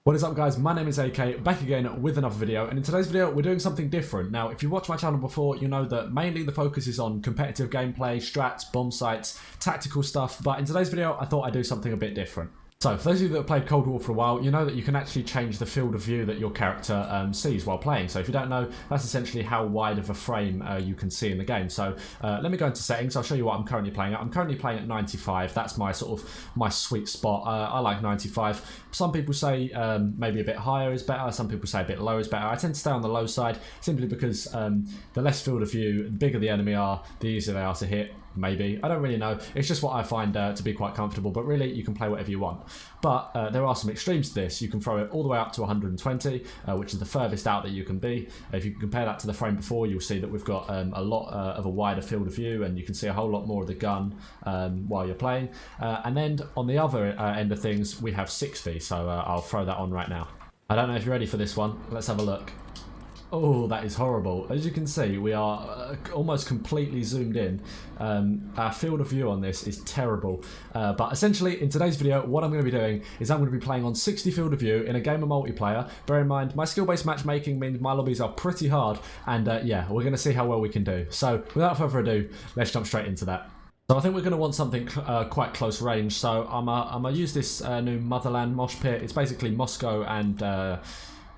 What is up guys, my name is AK, back again with another video, and in today's video we're doing something different. Now if you watched my channel before, you know that mainly the focus is on competitive gameplay, strats, bomb sites, tactical stuff, but in today's video I thought I'd do something a bit different. So for those of you that have played Cold War for a while, you know that you can actually change the field of view that your character sees while playing. So if you don't know, that's essentially how wide of a frame you can see in the game. So let me go into settings. I'll show you what I'm currently playing at. I'm currently playing at 95. That's my my sweet spot. I like 95. Some people say maybe a bit higher is better. Some people say a bit lower is better. I tend to stay on the low side simply because the less field of view, the bigger the enemy are, the easier they are to hit. Maybe. I don't really know. It's just what I find to be quite comfortable, but really you can play whatever you want. But there are some extremes to this. You can throw it all the way up to 120, which is the furthest out that you can be. If you compare that to the frame before, you'll see that we've got a lot of a wider field of view, and you can see a whole lot more of the gun while you're playing. And then on the other end of things, we have 60, so I'll throw that on right now. I don't know if you're ready for this one. Let's have a look. Oh, that is horrible. As you can see, we are almost completely zoomed in. Our field of view on this is terrible. But essentially, in today's video, what I'm going to be doing is I'm going to be playing on 60 field of view in a game of multiplayer. Bear in mind, my skill-based matchmaking means my lobbies are pretty hard. And yeah, we're going to see how well we can do. So without further ado, let's jump straight into that. So I think we're going to want something quite close range. So I'm going to use this new Motherland mosh pit. It's basically Moscow and...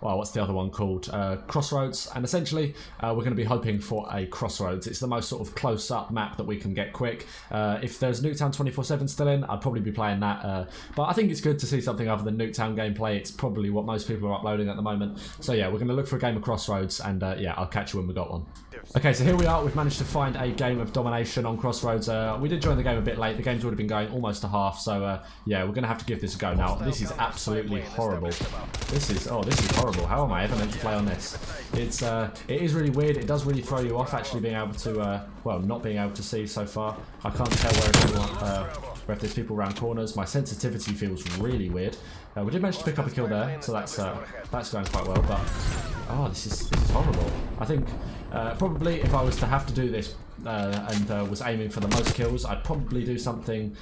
well, what's the other one called? Crossroads. And essentially, we're going to be hoping for a Crossroads. It's the most sort of close-up map that we can get quick. If there's Nuketown 24/7 still in, I'd probably be playing that. But I think it's good to see something other than Nuketown gameplay. It's probably what most people are uploading at the moment. So yeah, we're going to look for a game of Crossroads, and yeah, I'll catch you when we got one. Okay, so here we are. We've managed to find a game of domination on Crossroads. We did join the game a bit late. The game's already been going almost to half, so yeah, we're going to have to give this a go now. This is absolutely horrible. This is horrible. How am I ever meant to play on this? It is really weird. It does really throw you off actually being able to, well, not being able to see so far. I can't tell where if there's people around corners. My sensitivity feels really weird. We did manage to pick up a kill there, so that's going quite well. But oh, this is horrible. I think probably if I was to have to do this and was aiming for the most kills, I'd probably do something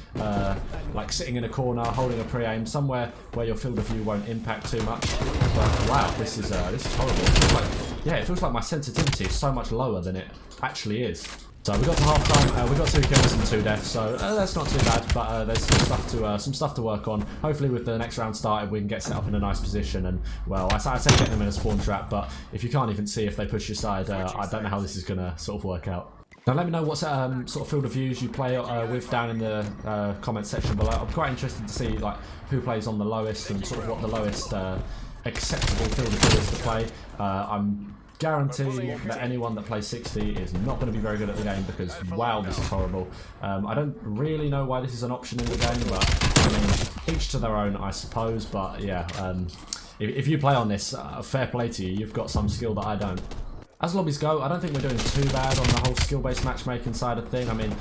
like sitting in a corner, holding a pre-aim, somewhere where your field of view won't impact too much. But wow, this is horrible. It feels like, yeah, it feels like my sensitivity is so much lower than it actually is. So we got to half time. We got 2 kills and 2 deaths, so that's not too bad. But there's some stuff to work on. Hopefully, with the next round started, we can get set up in a nice position. And well, I say get them in a spawn trap, but if you can't even see if they push your side, I don't know how this is gonna sort of work out. Now let me know what sort of field of views you play with down in the comment section below. I'm quite interested to see like who plays on the lowest and sort of what the lowest acceptable field of view is to play. I'm guarantee that anyone that plays 60 is not going to be very good at the game because wow, this is horrible. I don't really know why this is an option in the game, but I mean, each to their own, I suppose. But yeah, if you play on this, fair play to you. You've got some skill that I don't. As lobbies go, I don't think we're doing too bad on the whole skill-based matchmaking side of thing. I mean,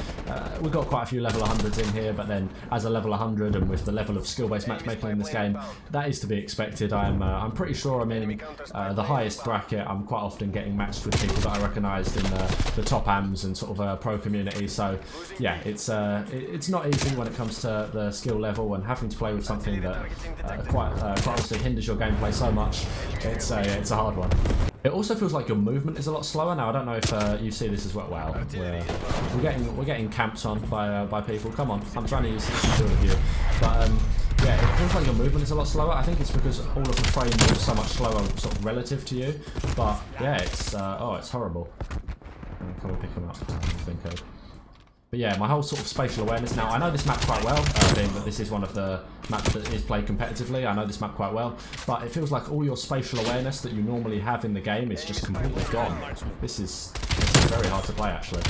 we've got quite a few level 100s in here, but then as a level 100 and with the level of skill-based matchmaking in this game, that is to be expected. I'm pretty sure I'm in the highest bracket. I'm quite often getting matched with people that I recognised in the top AMs and sort of pro community. So yeah, it's not easy when it comes to the skill level and having to play with something that quite honestly hinders your gameplay so much. It's a hard one. It also feels like your movement is a lot slower now. I don't know if you see this as well. Wow, we're getting camped on by people. Come on, I'm trying to use this field of view, but yeah, it feels like your movement is a lot slower. I think it's because all of the frame moves so much slower, sort of relative to you. But yeah, it's horrible. Come and pick him up. But yeah, my whole sort of spatial awareness now. I know this map quite well, being that this is one of the maps that is played competitively. I know this map quite well, but it feels like all your spatial awareness that you normally have in the game is just completely gone. This is very hard to play, actually.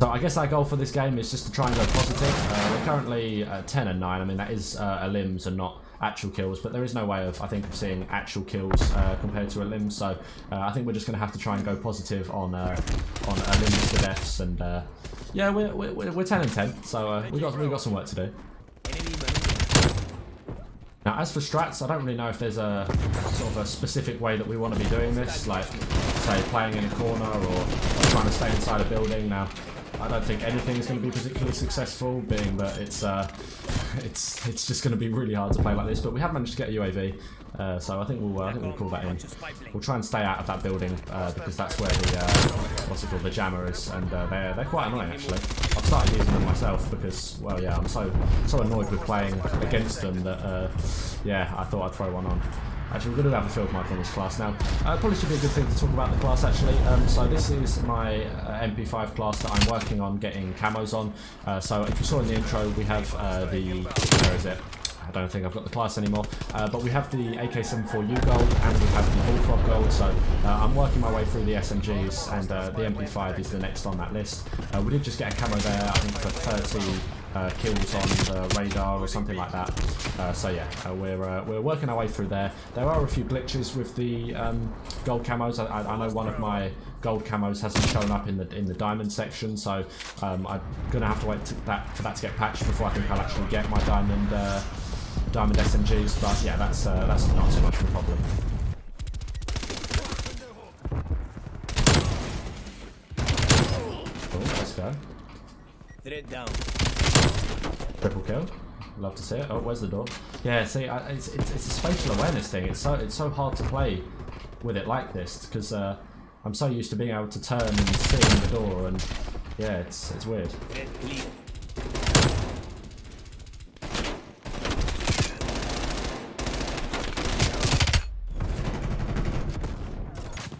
So I guess our goal for this game is just to try and go positive. We're currently 10 and 9. I mean, that is elims and not actual kills, but there is no way of, I think, of seeing actual kills compared to elims. So I think we're just going to have to try and go positive on elims to deaths, and yeah, we're 10 and 10, so we got some work to do. Now, as for strats, I don't really know if there's a sort of a specific way that we want to be doing this, like say playing in a corner or trying to stay inside a building. Now, I don't think anything is going to be particularly successful, being that it's just going to be really hard to play like this. But we have managed to get a UAV, so I think we'll call that in. We'll try and stay out of that building because that's where the what's it called, the jammer is, and they're quite annoying actually. I've started using them myself because, well, yeah, I'm so annoyed with playing against them that yeah, I thought I'd throw one on. Actually, we're going to have a field mic on this class now. Probably should be a good thing to talk about the class actually. So this is my MP5 class that I'm working on getting camos on. So if you saw in the intro, we have where is it? I don't think I've got the class anymore, but we have the AK-74U gold and we have the Bullfrog gold, so I'm working my way through the SMGs, and the MP5 is the next on that list. We did just get a camo there, I think for 30 kills on the radar or something like that. So yeah, we're working our way through there. There are a few glitches with the gold camos. I know one of my gold camos hasn't shown up in the diamond section, so I'm gonna have to wait for that to get patched before I think I'll actually get my diamond SMGs. But yeah, that's not too much of a problem. Cool, let's go. Threat down. Triple kill. Love to see it. Oh, where's the door? Yeah, see, it's a spatial awareness thing. It's so hard to play with it like this because I'm so used to being able to turn and see in the door, and yeah, it's weird.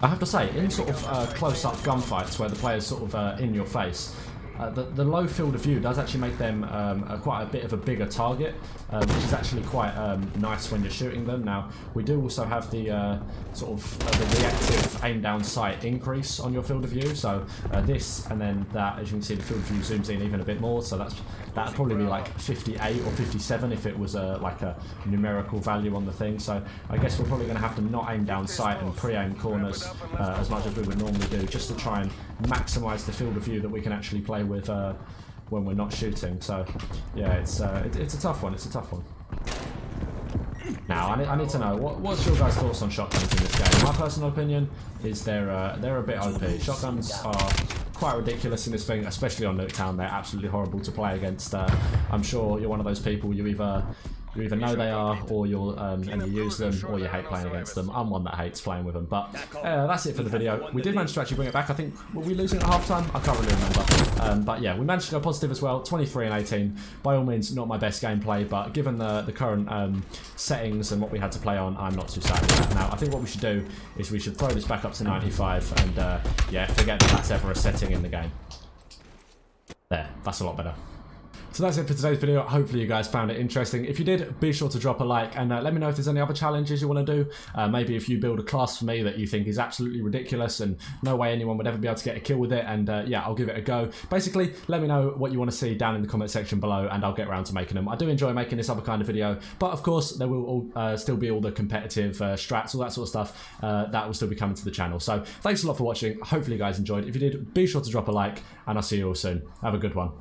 I have to say, in sort of close-up gunfights where the player's sort of in your face, the low field of view does actually make them quite a bit of a bigger target, which is actually quite nice when you're shooting them. Now, we do also have the sort of the reactive aim down sight increase on your field of view. So this and then that, as you can see, the field of view zooms in even a bit more. So that'd probably be like 58 or 57 if it was like a numerical value on the thing. So I guess we're probably going to have to not aim down sight and pre-aim corners as much as we would normally do, just to try and maximise the field of view that we can actually play with when we're not shooting. So yeah, it's a tough one. It's a tough one. Now I need to know what's your guys' thoughts on shotguns in this game. My personal opinion is they're a bit OP. Shotguns are quite ridiculous in this thing, especially on Nuketown. They're absolutely horrible to play against. I'm sure you're one of those people, you either know they are, or and you use them, or you hate playing against them. I'm one that hates playing with them. But that's it for the video. We did manage to actually bring it back. I think, were we losing at half-time? I can't really remember. But yeah, we managed to go positive as well. 23 and 18. By all means, not my best gameplay, but given the current settings and what we had to play on, I'm not too sad with that. Now, I think what we should do is we should throw this back up to 95 and yeah, forget that that's ever a setting in the game. There, that's a lot better. So that's it for today's video. Hopefully you guys found it interesting. If you did, be sure to drop a like and let me know if there's any other challenges you want to do. Maybe if you build a class for me that you think is absolutely ridiculous and no way anyone would ever be able to get a kill with it, and yeah, I'll give it a go. Basically, let me know what you want to see down in the comment section below and I'll get around to making them. I do enjoy making this other kind of video, but of course there will still be all the competitive strats, all that sort of stuff that will still be coming to the channel. So thanks a lot for watching. Hopefully you guys enjoyed. If you did, be sure to drop a like and I'll see you all soon. Have a good one.